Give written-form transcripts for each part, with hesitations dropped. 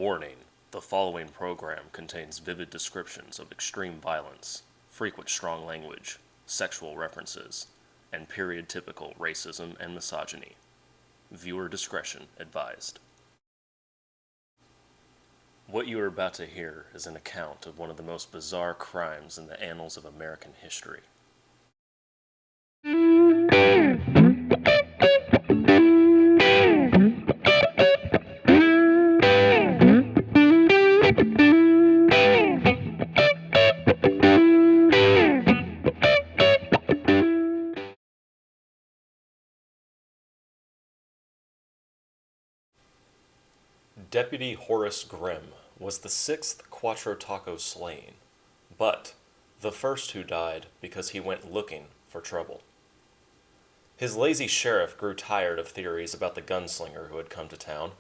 Warning: the following program contains vivid descriptions of extreme violence, frequent strong language, sexual references, and period-typical racism and misogyny. Viewer discretion advised. What you are about to hear is an account of one of the most bizarre crimes in the annals of American history. Deputy Horace Grimm was the sixth Quattro Taco slain, but the first who died because he went looking for trouble. His lazy sheriff grew tired of theories about the gunslinger who had come to town,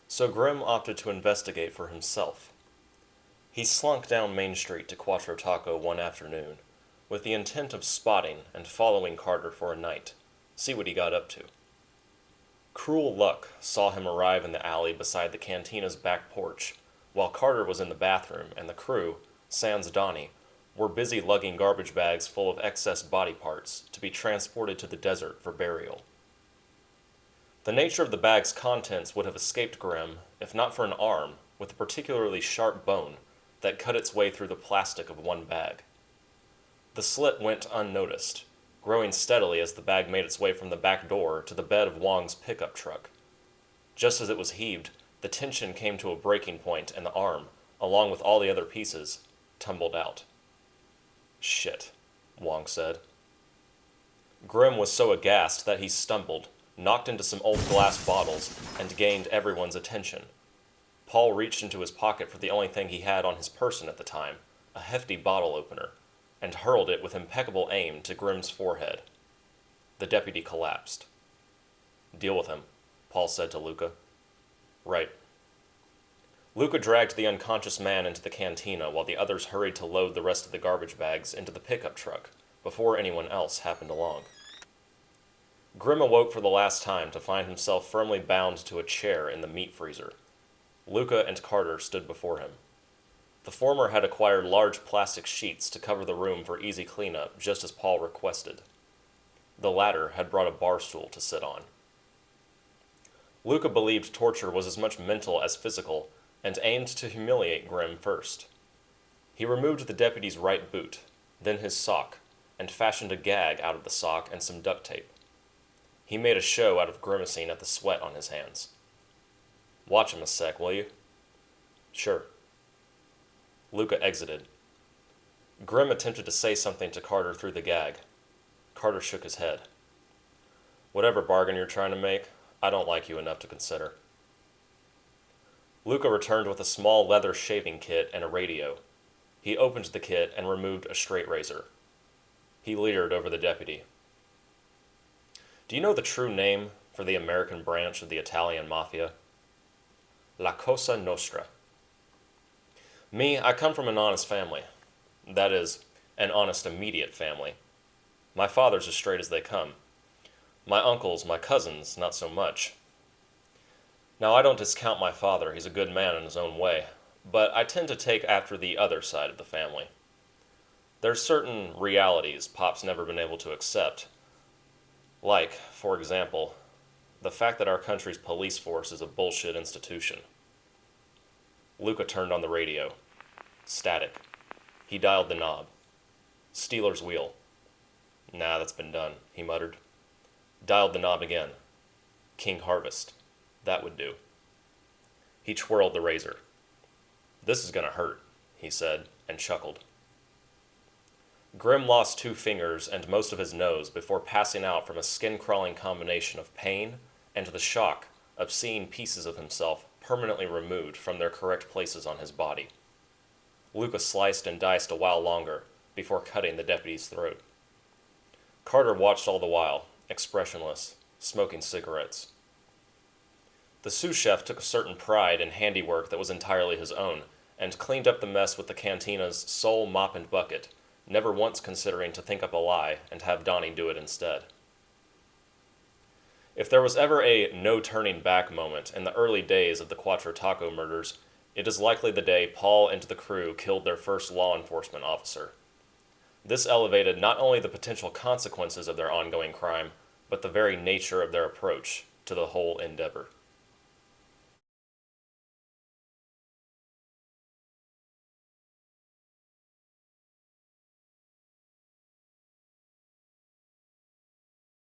so Grimm opted to investigate for himself. He slunk down Main Street to Quattro Taco one afternoon, with the intent of spotting and following Carter for a night, see what he got up to. Cruel luck saw him arrive in the alley beside the cantina's back porch, while Carter was in the bathroom and the crew, sans Donnie, were busy lugging garbage bags full of excess body parts to be transported to the desert for burial. The nature of the bag's contents would have escaped Grimm if not for an arm with a particularly sharp bone that cut its way through the plastic of one bag. The slit went unnoticed, growing steadily as the bag made its way from the back door to the bed of Wong's pickup truck. Just as it was heaved, the tension came to a breaking point and the arm, along with all the other pieces, tumbled out. "Shit," Wong said. Grimm was so aghast that he stumbled, knocked into some old glass bottles, and gained everyone's attention. Paul reached into his pocket for the only thing he had on his person at the time, a hefty bottle opener, and hurled it with impeccable aim to Grimm's forehead. The deputy collapsed. "Deal with him," Paul said to Luca. "Right." Luca dragged the unconscious man into the cantina while the others hurried to load the rest of the garbage bags into the pickup truck before anyone else happened along. Grimm awoke for the last time to find himself firmly bound to a chair in the meat freezer. Luca and Carter stood before him. The former had acquired large plastic sheets to cover the room for easy cleanup, just as Paul requested. The latter had brought a bar stool to sit on. Luca believed torture was as much mental as physical, and aimed to humiliate Grimm first. He removed the deputy's right boot, then his sock, and fashioned a gag out of the sock and some duct tape. He made a show out of grimacing at the sweat on his hands. "Watch him a sec, will you?" "Sure." Luca exited. Grimm attempted to say something to Carter through the gag. Carter shook his head. "Whatever bargain you're trying to make, I don't like you enough to consider." Luca returned with a small leather shaving kit and a radio. He opened the kit and removed a straight razor. He leered over the deputy. "Do you know the true name for the American branch of the Italian Mafia?" "La Cosa Nostra." "Me, I come from an honest family. That is, an honest immediate family. My father's as straight as they come. My uncles, my cousins, not so much. Now, I don't discount my father, he's a good man in his own way, but I tend to take after the other side of the family. There's certain realities Pop's never been able to accept. Like, for example, the fact that our country's police force is a bullshit institution." Luca turned on the radio. Static. He dialed the knob. "Steeler's wheel." "Nah, that's been done," he muttered. Dialed the knob again. "King Harvest." That would do. He twirled the razor. "This is gonna hurt," he said, and chuckled. Grimm lost 2 fingers and most of his nose before passing out from a skin-crawling combination of pain and the shock of seeing pieces of himself permanently removed from their correct places on his body. Luca sliced and diced a while longer before cutting the deputy's throat. Carter watched all the while, expressionless, smoking cigarettes. The sous chef took a certain pride in handiwork that was entirely his own, and cleaned up the mess with the cantina's sole mop and bucket, never once considering to think up a lie and have Donnie do it instead. If there was ever a no-turning-back moment in the early days of the Quattro Taco murders, It is likely the day Paul and the crew killed their first law enforcement officer. This elevated not only the potential consequences of their ongoing crime, but the very nature of their approach to the whole endeavor.